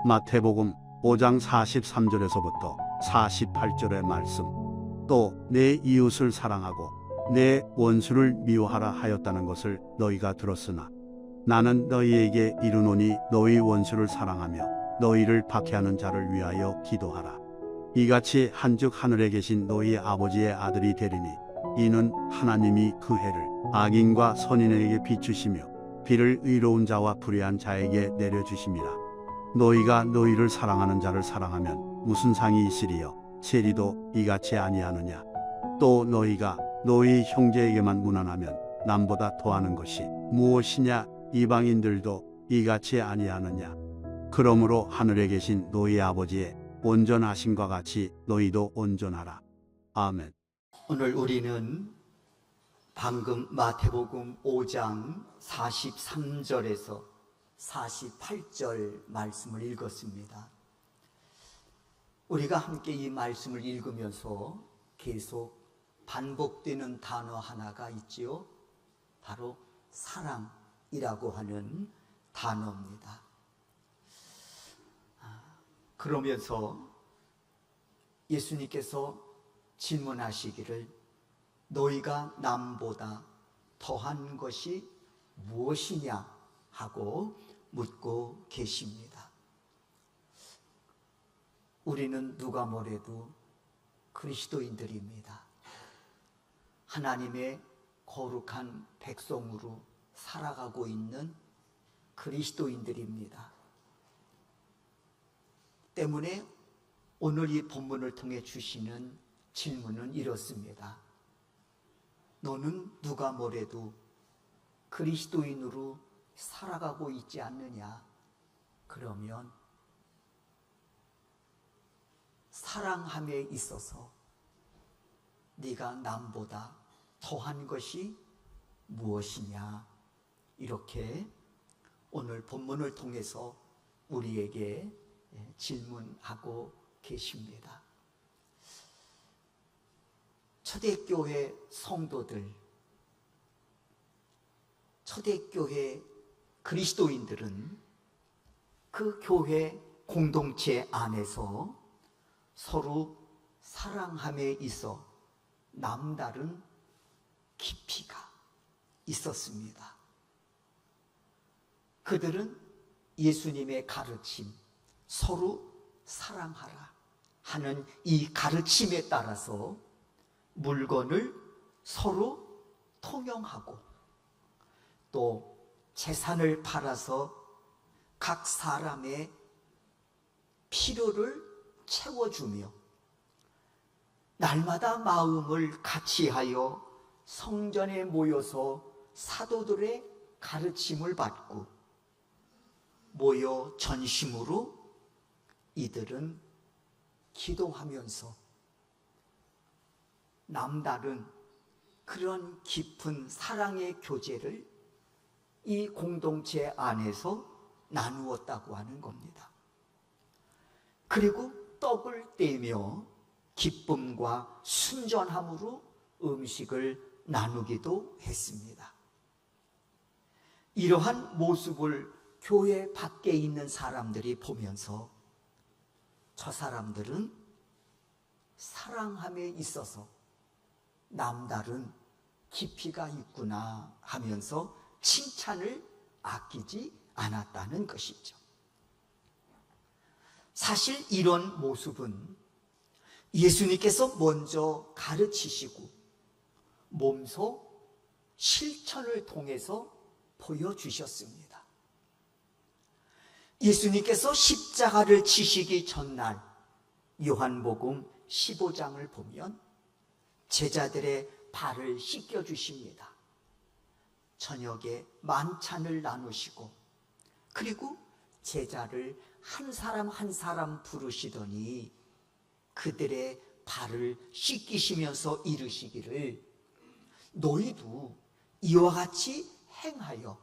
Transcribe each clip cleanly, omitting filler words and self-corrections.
마태복음 5장 43절에서부터 48절의 말씀, 또 내 이웃을 사랑하고 내 원수를 미워하라 하였다는 것을 너희가 들었으나 나는 너희에게 이르노니 너희 원수를 사랑하며 너희를 박해하는 자를 위하여 기도하라. 이같이 한즉 하늘에 계신 너희 아버지의 아들이 되리니 이는 하나님이 그 해를 악인과 선인에게 비추시며 비를 의로운 자와 불의한 자에게 내려주심이라. 너희가 너희를 사랑하는 자를 사랑하면 무슨 상이 있으리요? 세리도 이같이 아니하느냐? 또 너희가 너희 형제에게만 무난하면 남보다 더하는 것이 무엇이냐? 이방인들도 이같이 아니하느냐? 그러므로 하늘에 계신 너희 아버지의 온전하심과 같이 너희도 온전하라. 아멘. 오늘 우리는 방금 마태복음 5장 43절에서 48절 말씀을 읽었습니다. 우리가 함께 이 말씀을 읽으면서 계속 반복되는 단어 하나가 있지요. 바로 사랑이라고 하는 단어입니다. 그러면서 예수님께서 질문하시기를 너희가 남보다 더한 것이 무엇이냐 하고 묻고 계십니다. 우리는 누가 뭐래도 그리스도인들입니다. 하나님의 거룩한 백성으로 살아가고 있는 그리스도인들입니다. 때문에 오늘 이 본문을 통해 주시는 질문은 이렇습니다. 너는 누가 뭐래도 그리스도인으로 살아가고 있지 않느냐? 그러면 사랑함에 있어서 네가 남보다 더한 것이 무엇이냐? 이렇게 오늘 본문을 통해서 우리에게 질문하고 계십니다. 초대교회 성도들, 초대교회 그리스도인들은 그 교회 공동체 안에서 서로 사랑함에 있어 남다른 깊이가 있었습니다. 그들은 예수님의 가르침, 서로 사랑하라 하는 이 가르침에 따라서 물건을 서로 통용하고 또 재산을 팔아서 각 사람의 필요를 채워주며 날마다 마음을 같이하여 성전에 모여서 사도들의 가르침을 받고 모여 전심으로 이들은 기도하면서 남다른 그런 깊은 사랑의 교제를 이 공동체 안에서 나누었다고 하는 겁니다. 그리고 떡을 떼며 기쁨과 순전함으로 음식을 나누기도 했습니다. 이러한 모습을 교회 밖에 있는 사람들이 보면서 저 사람들은 사랑함에 있어서 남다른 깊이가 있구나 하면서 칭찬을 아끼지 않았다는 것이죠. 사실 이런 모습은 예수님께서 먼저 가르치시고 몸소 실천을 통해서 보여주셨습니다. 예수님께서 십자가를 지시기 전날 요한복음 15장을 보면 제자들의 발을 씻겨주십니다. 저녁에 만찬을 나누시고 그리고 제자를 한 사람 한 사람 부르시더니 그들의 발을 씻기시면서 이르시기를 너희도 이와 같이 행하여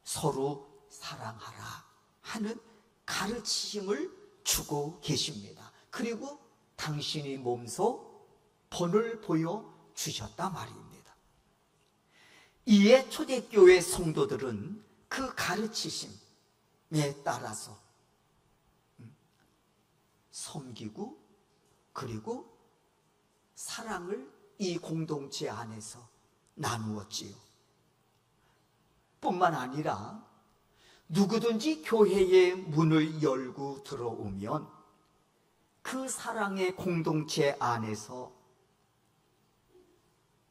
서로 사랑하라 하는 가르침을 주고 계십니다. 그리고 당신이 몸소 본을 보여주셨단 말입니다. 이에 초대교회 성도들은 그 가르치심에 따라서 섬기고 그리고 사랑을 이 공동체 안에서 나누었지요. 뿐만 아니라 누구든지 교회의 문을 열고 들어오면 그 사랑의 공동체 안에서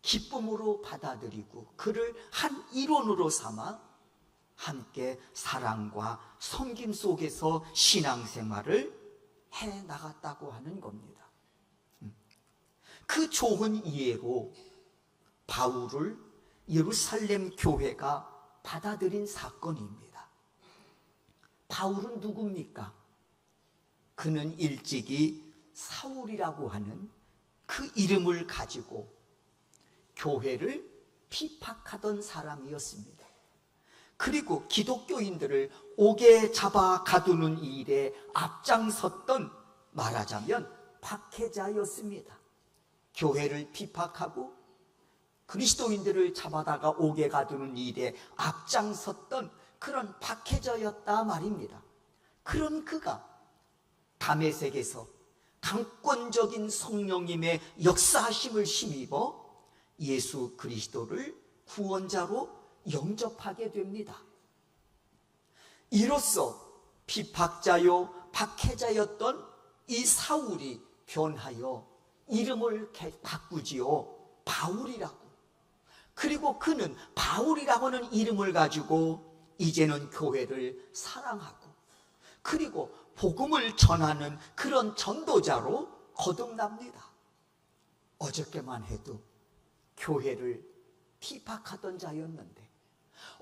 기쁨으로 받아들이고 그를 한 일원으로 삼아 함께 사랑과 섬김 속에서 신앙생활을 해 나갔다고 하는 겁니다. 그 좋은 이해로 바울을 예루살렘 교회가 받아들인 사건입니다. 바울은 누굽니까? 그는 일찍이 사울이라고 하는 그 이름을 가지고 교회를 핍박하던 사람이었습니다. 그리고 기독교인들을 옥에 잡아 가두는 일에 앞장섰던, 말하자면 박해자였습니다. 교회를 핍박하고 그리스도인들을 잡아다가 옥에 가두는 일에 앞장섰던 그런 박해자였다 말입니다. 그런 그가 다메섹에서 강권적인 성령님의 역사하심을 힘입어 예수 그리스도를 구원자로 영접하게 됩니다. 이로써 핍박자요 박해자였던 이 사울이 변하여 이름을 바꾸지요. 바울이라고. 그리고 그는 바울이라고 하는 이름을 가지고 이제는 교회를 사랑하고 그리고 복음을 전하는 그런 전도자로 거듭납니다. 어저께만 해도 교회를 핍박하던 자였는데,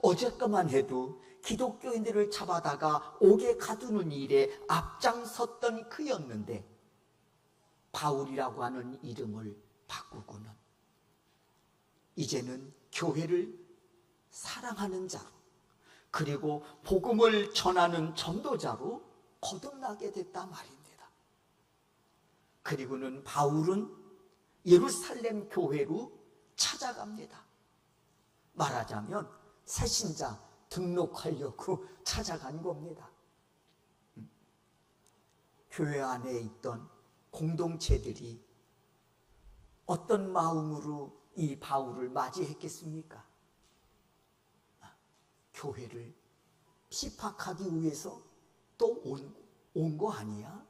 어저께만 해도 기독교인들을 잡아다가 옥에 가두는 일에 앞장섰던 그였는데 바울이라고 하는 이름을 바꾸고는 이제는 교회를 사랑하는 자로 그리고 복음을 전하는 전도자로 거듭나게 됐단 말입니다. 그리고는 바울은 예루살렘 교회로 찾아갑니다. 말하자면 새신자 등록하려고 찾아간 겁니다. 교회 안에 있던 공동체들이 어떤 마음으로 이 바울을 맞이했겠습니까? 교회를 핍박하기 위해서 또 온 거 아니야?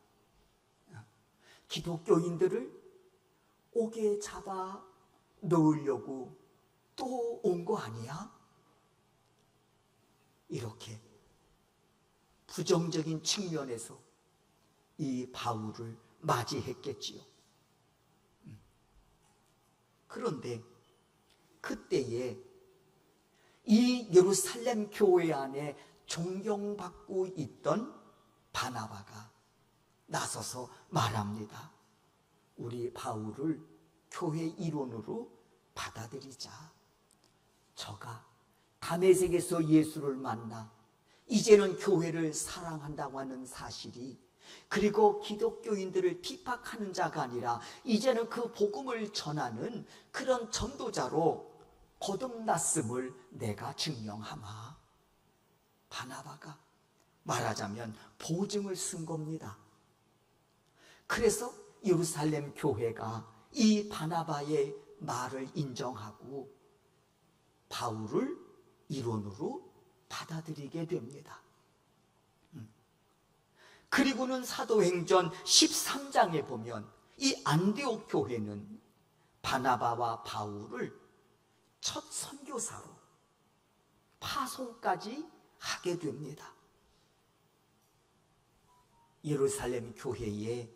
기독교인들을 옥에 잡아 넣으려고 또 온 거 아니야? 이렇게 부정적인 측면에서 이 바울을 맞이했겠지요. 그런데 그때에 이 예루살렘 교회 안에 존경받고 있던 바나바가 나서서 말합니다. 우리 바울을 교회 일원으로 받아들이자. 저가 다메섹에서 예수를 만나 이제는 교회를 사랑한다고 하는 사실이, 그리고 기독교인들을 핍박하는 자가 아니라 이제는 그 복음을 전하는 그런 전도자로 거듭났음을 내가 증명하마. 바나바가 말하자면 보증을 쓴 겁니다. 그래서 예루살렘 교회가 이 바나바의 말을 인정하고 바울을 일원으로 받아들이게 됩니다. 그리고는 사도행전 13장에 보면 이 안디옥 교회는 바나바와 바울을 첫 선교사로 파송까지 하게 됩니다. 예루살렘 교회의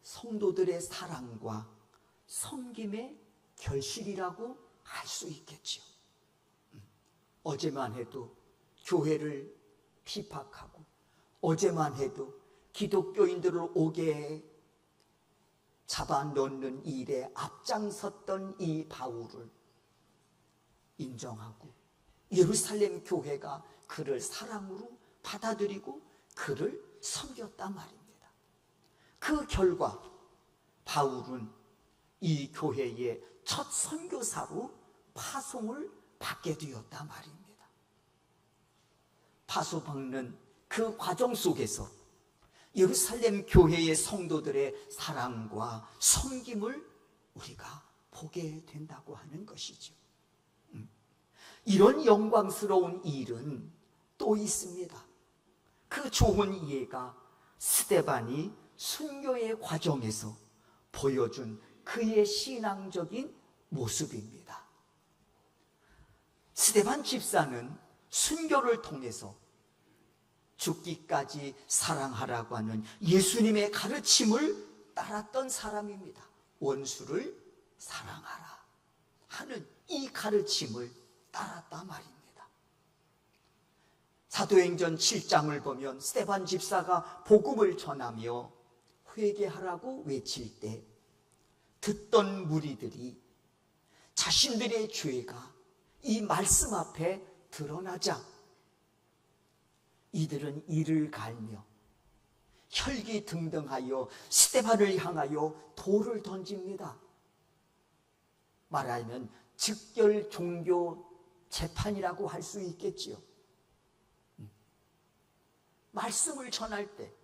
성도들의 사랑과 섬김의 결실이라고 할 수 있겠지요. 어제만 해도 교회를 핍박하고 어제만 해도 기독교인들을 옥에 잡아 넣는 일에 앞장섰던 이 바울을 인정하고 예루살렘 교회가 그를 사랑으로 받아들이고 그를 섬겼단 말입니다. 그 결과 바울은 이 교회의 첫 선교사로 파송을 받게 되었단 말입니다. 파송받는 그 과정 속에서 예루살렘 교회의 성도들의 사랑과 섬김을 우리가 보게 된다고 하는 것이죠. 이런 영광스러운 일은 또 있습니다. 그 좋은 이해가 스데반이 순교의 과정에서 보여준 그의 신앙적인 모습입니다. 스데반 집사는 순교를 통해서 죽기까지 사랑하라고 하는 예수님의 가르침을 따랐던 사람입니다. 원수를 사랑하라 하는 이 가르침을 따랐단 말입니다. 사도행전 7장을 보면 스데반 집사가 복음을 전하며 회개하라고 외칠 때 듣던 무리들이 자신들의 죄가 이 말씀 앞에 드러나자 이들은 이를 갈며 혈기등등하여 스데반을 향하여 돌을 던집니다. 말하면 즉결 종교 재판이라고 할 수 있겠지요. 말씀을 전할 때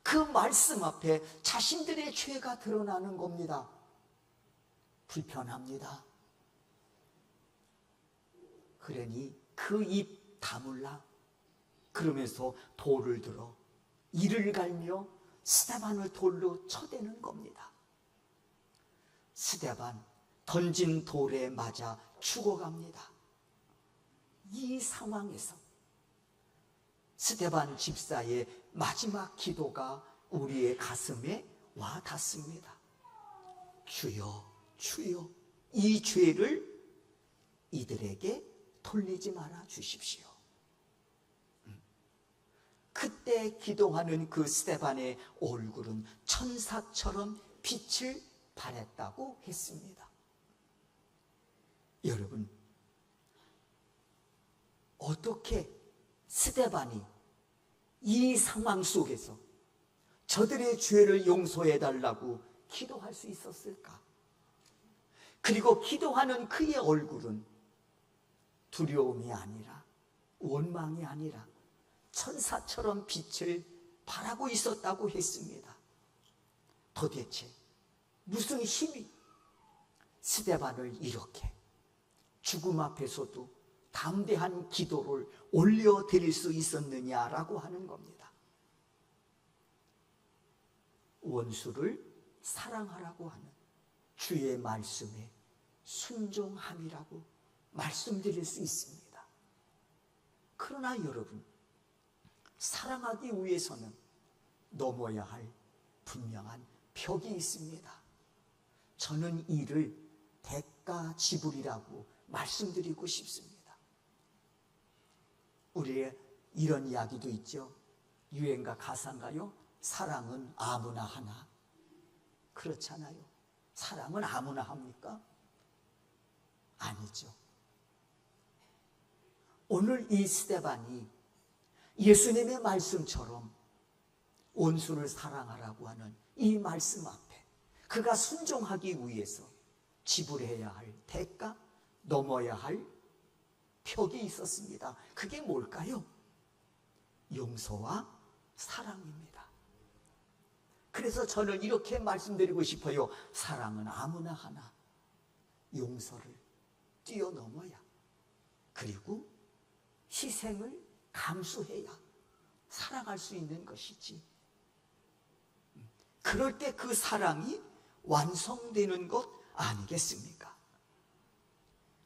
그 말씀 앞에 자신들의 죄가 드러나는 겁니다. 불편합니다. 그러니 그 입 다물라 그러면서 돌을 들어 이를 갈며 스데반을 돌로 쳐대는 겁니다. 스데반 던진 돌에 맞아 죽어갑니다. 이 상황에서 스데반 집사의 마지막 기도가 우리의 가슴에 와 닿습니다. 주여, 주여, 이 죄를 이들에게 돌리지 말아 주십시오. 그때 기도하는 그 스데반의 얼굴은 천사처럼 빛을 발했다고 했습니다. 여러분, 어떻게 스데반이 이 상황 속에서 저들의 죄를 용서해 달라고 기도할 수 있었을까? 그리고 기도하는 그의 얼굴은 두려움이 아니라 원망이 아니라 천사처럼 빛을 발하고 있었다고 했습니다. 도대체 무슨 힘이 스데반을 이렇게 죽음 앞에서도 담대한 기도를 올려드릴 수 있었느냐라고 하는 겁니다. 원수를 사랑하라고 하는 주의 말씀에 순종함이라고 말씀드릴 수 있습니다. 그러나 여러분, 사랑하기 위해서는 넘어야 할 분명한 벽이 있습니다. 저는 이를 대가 지불이라고 말씀드리고 싶습니다. 우리의 이런 이야기도 있죠. 유행가 가사인가요? 사랑은 아무나 하나. 그렇잖아요. 사랑은 아무나 합니까? 아니죠. 오늘 이 스데반이 예수님의 말씀처럼 원수를 사랑하라고 하는 이 말씀 앞에 그가 순종하기 위해서 지불해야 할 대가, 넘어야 할 벽이 있었습니다. 그게 뭘까요? 용서와 사랑입니다. 그래서 저는 이렇게 말씀드리고 싶어요. 사랑은 아무나 하나. 용서를 뛰어넘어야, 그리고 희생을 감수해야 사랑할 수 있는 것이지. 그럴 때 그 사랑이 완성되는 것 아니겠습니까?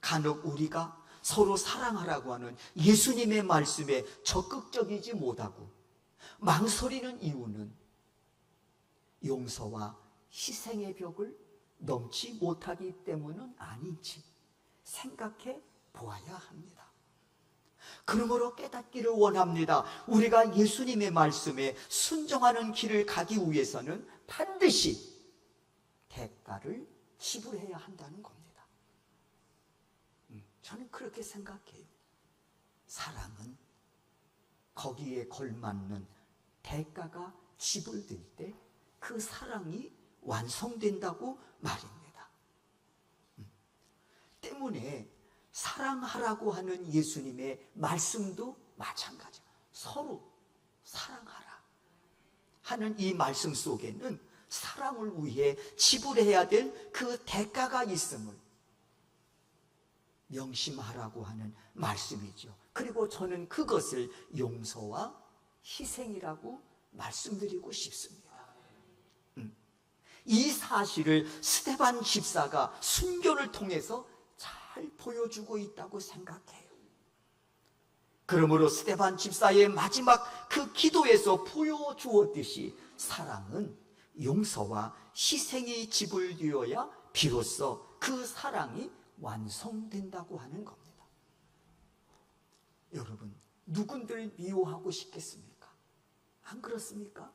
간혹 우리가 서로 사랑하라고 하는 예수님의 말씀에 적극적이지 못하고 망설이는 이유는 용서와 희생의 벽을 넘지 못하기 때문은 아닌지 생각해 보아야 합니다. 그러므로 깨닫기를 원합니다. 우리가 예수님의 말씀에 순종하는 길을 가기 위해서는 반드시 대가를 지불해야 한다는 겁니다. 저는 그렇게 생각해요. 사랑은 거기에 걸맞는 대가가 지불될 때 그 사랑이 완성된다고 말입니다. 때문에 사랑하라고 하는 예수님의 말씀도 마찬가지예요. 서로 사랑하라 하는 이 말씀 속에는 사랑을 위해 지불해야 될 그 대가가 있음을 명심하라고 하는 말씀이죠. 그리고 저는 그것을 용서와 희생이라고 말씀드리고 싶습니다. 이 사실을 스데반 집사가 순교를 통해서 잘 보여주고 있다고 생각해요. 그러므로 스데반 집사의 마지막 그 기도에서 보여주었듯이 사랑은 용서와 희생이 지불되어야 비로소 그 사랑이 완성된다고 하는 겁니다. 여러분, 누군들 미워하고 싶겠습니까? 안 그렇습니까?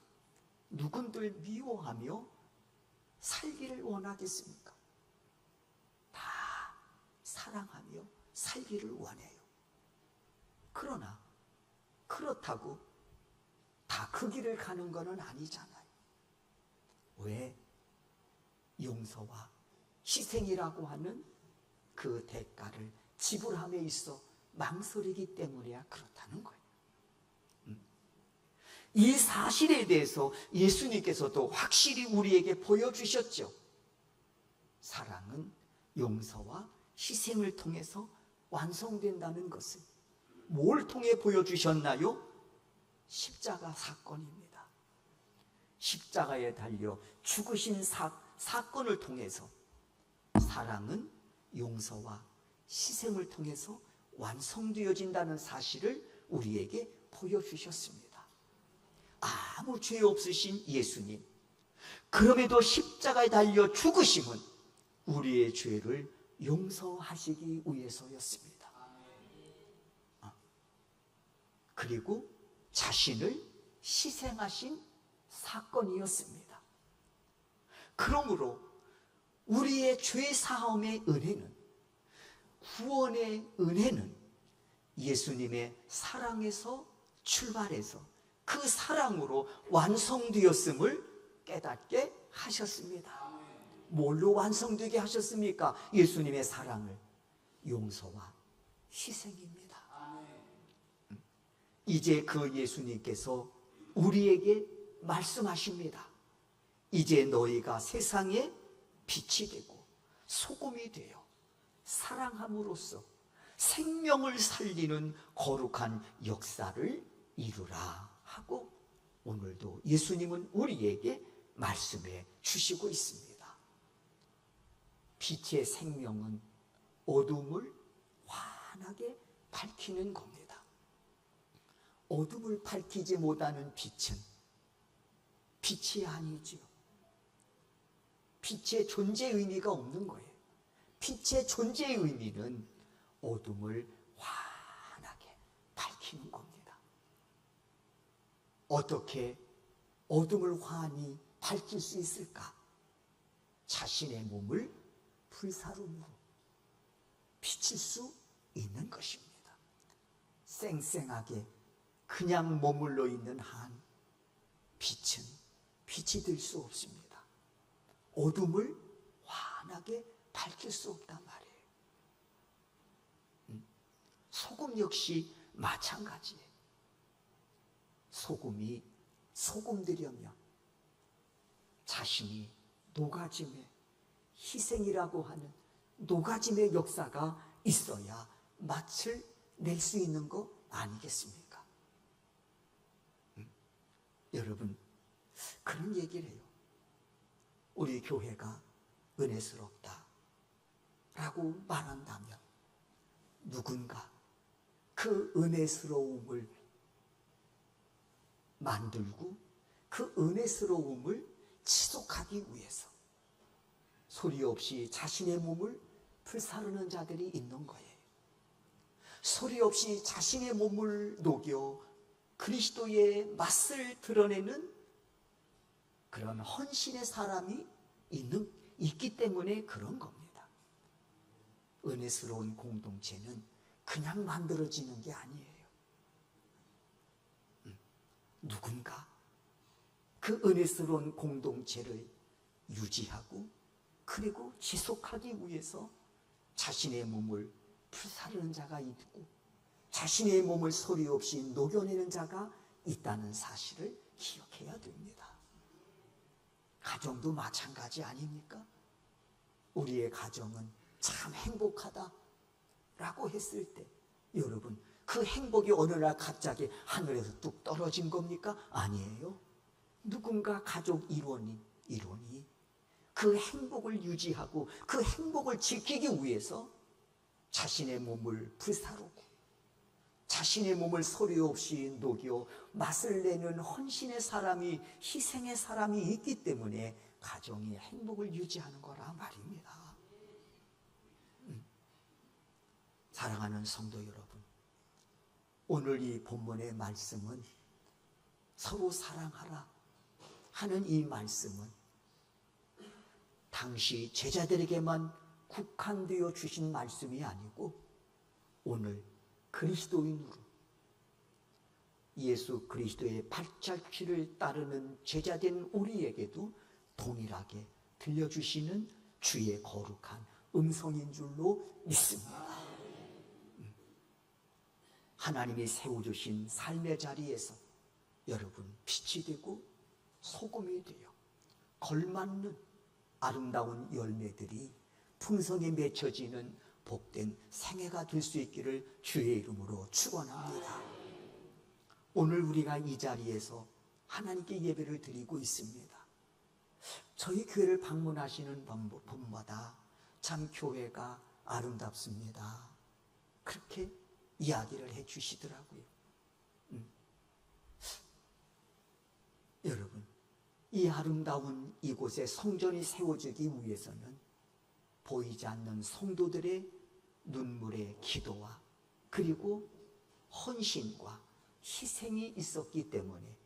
누군들 미워하며 살기를 원하겠습니까? 다 사랑하며 살기를 원해요. 그러나 그렇다고 다 그 길을 가는 것은 아니잖아요. 왜? 용서와 희생이라고 하는 그 대가를 지불함에 있어 망설이기 때문이야 그렇다는 거예요. 이 사실에 대해서 예수님께서도 확실히 우리에게 보여주셨죠. 사랑은 용서와 희생을 통해서 완성된다는 것을 뭘 통해 보여주셨나요? 십자가 사건입니다. 십자가에 달려 죽으신 사건을 통해서 사랑은 용서와 희생을 통해서 완성되어진다는 사실을 우리에게 보여주셨습니다. 아무 죄 없으신 예수님, 그럼에도 십자가에 달려 죽으심은 우리의 죄를 용서하시기 위해서였습니다. 그리고 자신을 희생하신 사건이었습니다. 그러므로 우리의 죄 사함의 은혜는, 구원의 은혜는 예수님의 사랑에서 출발해서 그 사랑으로 완성되었음을 깨닫게 하셨습니다. 뭘로 완성되게 하셨습니까? 예수님의 사랑을 용서와 희생입니다. 이제 그 예수님께서 우리에게 말씀하십니다. 이제 너희가 세상에 빛이 되고 소금이 되어 사랑함으로써 생명을 살리는 거룩한 역사를 이루라 하고 오늘도 예수님은 우리에게 말씀해 주시고 있습니다. 빛의 생명은 어둠을 환하게 밝히는 겁니다. 어둠을 밝히지 못하는 빛은 빛이 아니지요. 빛의 존재 의미가 없는 거예요. 빛의 존재 의미는 어둠을 환하게 밝히는 겁니다. 어떻게 어둠을 환히 밝힐 수 있을까? 자신의 몸을 불사름으로 비칠 수 있는 것입니다. 쌩쌩하게 그냥 머물러 있는 한 빛은 빛이 될 수 없습니다. 어둠을 환하게 밝힐 수 없단 말이에요. 소금 역시 마찬가지예요. 소금이 소금되려면 자신이 녹아짐의 희생이라고 하는 녹아짐의 역사가 있어야 맛을 낼 수 있는 거 아니겠습니까? 여러분, 그런 얘기를 해요. 우리 교회가 은혜스럽다 라고 말한다면 누군가 그 은혜스러움을 만들고 그 은혜스러움을 지속하기 위해서 소리 없이 자신의 몸을 불사르는 자들이 있는 거예요. 소리 없이 자신의 몸을 녹여 그리스도의 맛을 드러내는 그런 헌신의 사람이 있기 때문에 그런 겁니다. 은혜스러운 공동체는 그냥 만들어지는 게 아니에요. 누군가 그 은혜스러운 공동체를 유지하고 그리고 지속하기 위해서 자신의 몸을 불사르는 자가 있고 자신의 몸을 소리 없이 녹여내는 자가 있다는 사실을 기억해야 됩니다. 가정도 마찬가지 아닙니까? 우리의 가정은 참 행복하다라고 했을 때 여러분, 그 행복이 어느 날 갑자기 하늘에서 뚝 떨어진 겁니까? 아니에요. 누군가 가족 일원이 그 행복을 유지하고 그 행복을 지키기 위해서 자신의 몸을 불사르고 자신의 몸을 소리 없이 녹여 맛을 내는 헌신의 사람이, 희생의 사람이 있기 때문에 가정이 행복을 유지하는 거라 말입니다. 사랑하는 성도 여러분, 오늘 이 본문의 말씀은 서로 사랑하라 하는 이 말씀은 당시 제자들에게만 국한되어 주신 말씀이 아니고 오늘 그리스도인으로 예수 그리스도의 발자취를 따르는 제자된 우리에게도 동일하게 들려주시는 주의 거룩한 음성인 줄로 믿습니다. 하나님이 세워주신 삶의 자리에서 여러분 빛이 되고 소금이 되어 걸맞는 아름다운 열매들이 풍성히 맺혀지는 복된 생애가 될 수 있기를 주의 이름으로 축원합니다. 오늘 우리가 이 자리에서 하나님께 예배를 드리고 있습니다. 저희 교회를 방문하시는 분마다 참 교회가 아름답습니다. 그렇게 이야기를 해 주시더라고요. 여러분, 이 아름다운 이곳에 성전이 세워지기 위해서는 보이지 않는 성도들의 눈물의 기도와 그리고 헌신과 희생이 있었기 때문에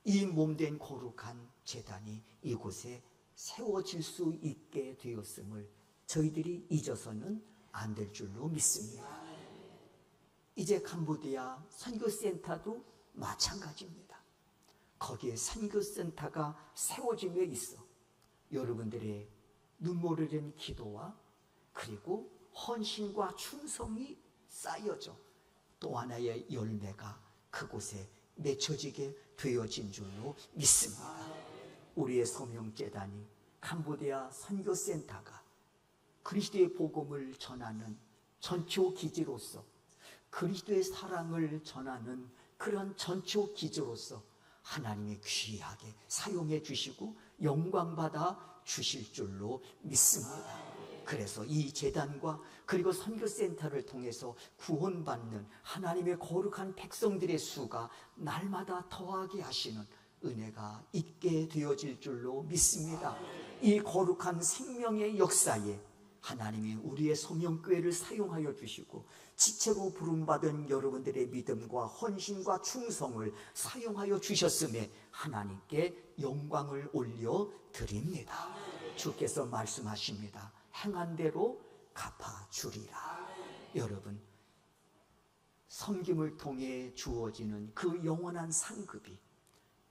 이 몸된 거룩한 제단이 이곳에 세워질 수 있게 되었음을 저희들이 잊어서는 안 될 줄로 믿습니다. 이제 캄보디아 선교센터도 마찬가지입니다. 거기에 선교센터가 세워짐에 있어 여러분들의 눈물 흘린 기도와 그리고 헌신과 충성이 쌓여져 또 하나의 열매가 그곳에 맺혀지게 되어진 줄로 믿습니다. 우리의 소명재단이 캄보디아 선교센터가 그리스도의 복음을 전하는 전초 기지로서 그리스도의 사랑을 전하는 그런 전초 기지로서 하나님이 귀하게 사용해 주시고 영광받아 주실 줄로 믿습니다. 그래서 이 재단과 그리고 선교센터를 통해서 구원받는 하나님의 거룩한 백성들의 수가 날마다 더하게 하시는 은혜가 있게 되어질 줄로 믿습니다. 이 거룩한 생명의 역사에 하나님이 우리의 소명교회를 사용하여 주시고 지체로 부름받은 여러분들의 믿음과 헌신과 충성을 사용하여 주셨음에 하나님께 영광을 올려드립니다. 주께서 말씀하십니다. 행한 대로 갚아주리라. 여러분, 섬김을 통해 주어지는 그 영원한 상급이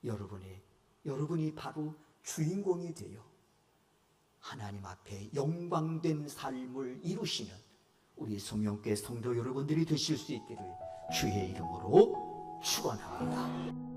여러분이 바로 주인공이 되어 하나님 앞에 영광된 삶을 이루시는 우리 소명교회 성도 여러분들이 되실 수 있기를 주의 이름으로 축원합니다.